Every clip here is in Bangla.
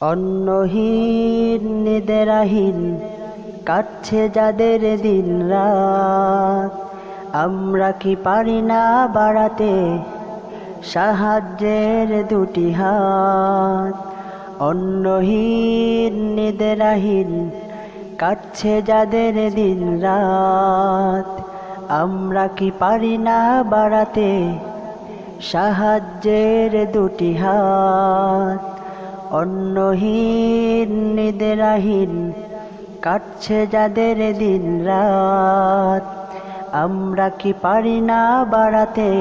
অন্নহীন নিদ্রাহীন কাটছে যাদের দিন রাত, আমরা কি পারি না বাড়াতে সাহায্যের দুটি হাত। অন্নহীন নিদ্রাহীন কাটছে যাদের দিন রাত, আমরা কি পারি না বাড়াতে সাহায্যের দুটি হাত। অন্নহীন নিদ্রাহীন কাটছে যাদের দিন রাত, আমরা কি পারি না বাড়াতে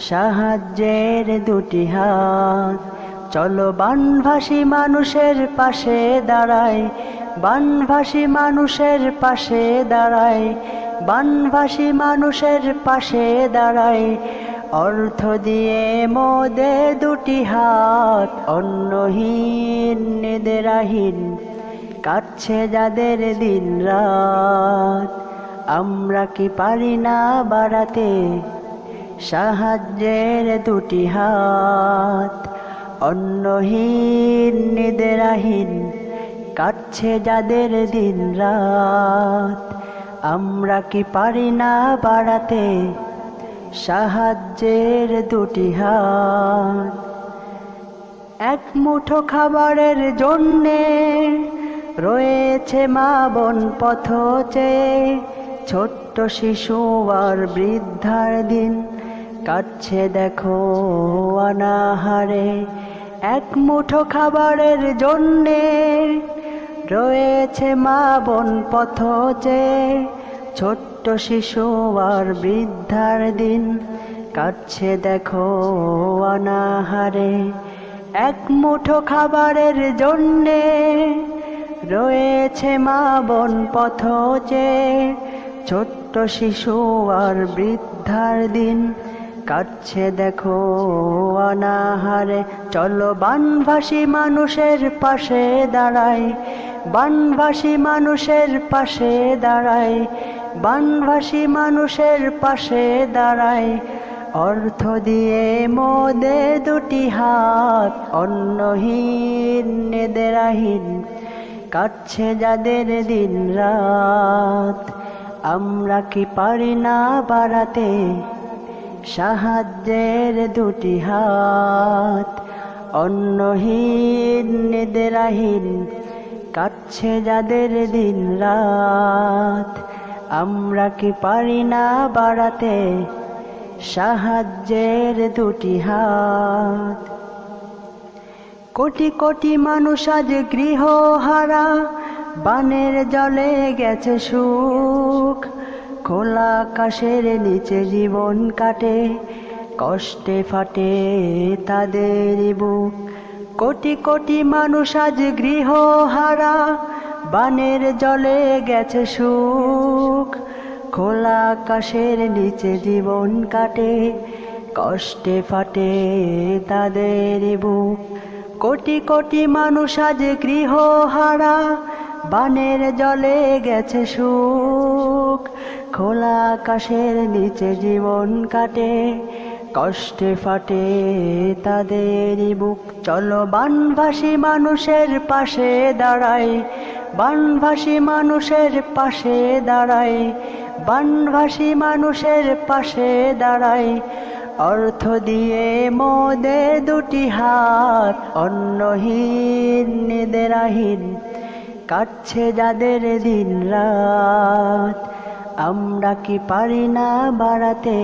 সাহায্যের দুটি হাত। চলো বানভাসী মানুষের পাশে দাঁড়াই, বানভাসী মানুষের পাশে দাঁড়াই, বানভাসী মানুষের পাশে দাঁড়াই, অর্থ দিয়ে মোদের দুটি হাত। অন্নহীন নিদ্রাহীন কাটছে যাদের দিন রাত, আমরা কি পারি না বাড়াতে সাহায্যের দুটি হাত। অন্নহীন নিদ্রাহীন কাটছে যাদের দিন রাত, আমরা কি পারি না বাড়াতে সাহায্যের দুটি হাত। এক মুঠো খাবারের জন্যে রয়েছে মা বোন পথ চেয়ে, ছোট্ট শিশু আর বৃদ্ধার দিন কাটছে দেখো অনাহারে। এক মুঠো খাবারের জন্যে রয়েছে মা বোন পথ চেয়ে, ছোট্ট শিশু আর বৃদ্ধার দিন কাটছে দেখো অনাহারে। এক মুঠো খাবারের জন্যে রয়েছে মা বোন পথ চেয়ে, ছোট্ট শিশু আর বৃদ্ধার দিন কাটছে দেখো অনাহারে। চলো বানভাসী মানুষের পাশে দাঁড়াই, বানভাসী মানুষের পাশে দাঁড়াই, বানভাসী মানুষের পাশে দাঁড়াই, অর্থ দিয়ে মোদের দুটি হাত। অন্নহীন নিদ্রাহীন কাটছে যাদের দিন রাত, আমরা কি পারি না বাড়াতে সাহায্যের দুটি হাত। অন্নহীন নিদ্রাহীন কাটছে যাদের দিন রাত, আমরা কি পারি না বাড়াতে সাহায্যের দুটি হাত। কোটি কোটি মানুষ আজ গৃহহারা, বানের জলে গেছে সুখ, খোলা আকাশের নিচে জীবন কাটে, কষ্টে ফাটে তাদের বুক। কোটি কোটি মানুষ আজ গৃহহারা, বানের জলে গেছে সুখ, খোলা আকাশের নিচে জীবন কাটে, কষ্টে ফাটে তাদের বুক। কোটি কোটি মানুষ আজ গৃহহারা, বানের জলে গেছে সুখ, খোলা আকাশের নিচে জীবন কাটে, কষ্টে ফাটে তাদের বুক। চলো বানভাসী মানুষের পাশে দাঁড়াই, বানভাসী মানুষের পাশে দাঁড়াই, বানভাসী মানুষের পাশে দাঁড়াই, অর্থ দিয়ে মোদের দুটি হাত। অন্নহীন নিদ্রাহীন কাটছে যাদের দিন রাত, আমরা কি পারি না বাড়াতে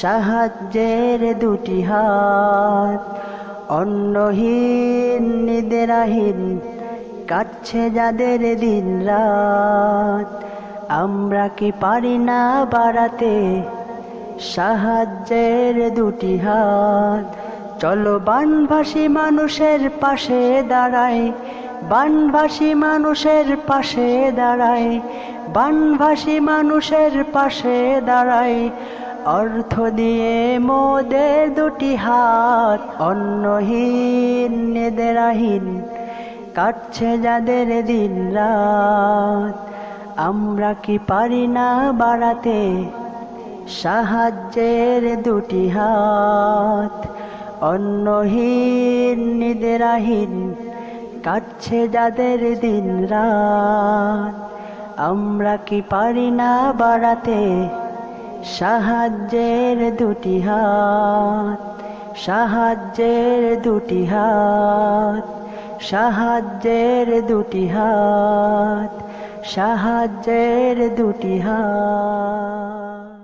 সাহায্যের দুটি হাত। অন্নহীন নিদ্রাহীন কাটছে যাদের দিন রাত, আমরা কি পারি না বাড়াতে সাহায্যের দুটি হাত। চলো বানভাসী মানুষের পাশে দাঁড়াই, বানভাসী মানুষের পাশে দাঁড়াই, বানভাসী মানুষের পাশে দাঁড়াই, অর্থ দিয়ে মোদের দুটি হাত। অন্নহীন নিদ্রাহীন কাটছে যাদের দিন রাত, আমরা কি পারি না বাড়াতে সাহায্যের দুটি হাত। অন্নহীন নিদ্রাহীন কাটছে যাদের দিন রাত, আমরা কি পারি না বাড়াতে সাহায্যের দুটি হাত, সাহায্যের দুটি হাত, সাহায্যের দুটি হাত, সাহায্যের দুটি হাত।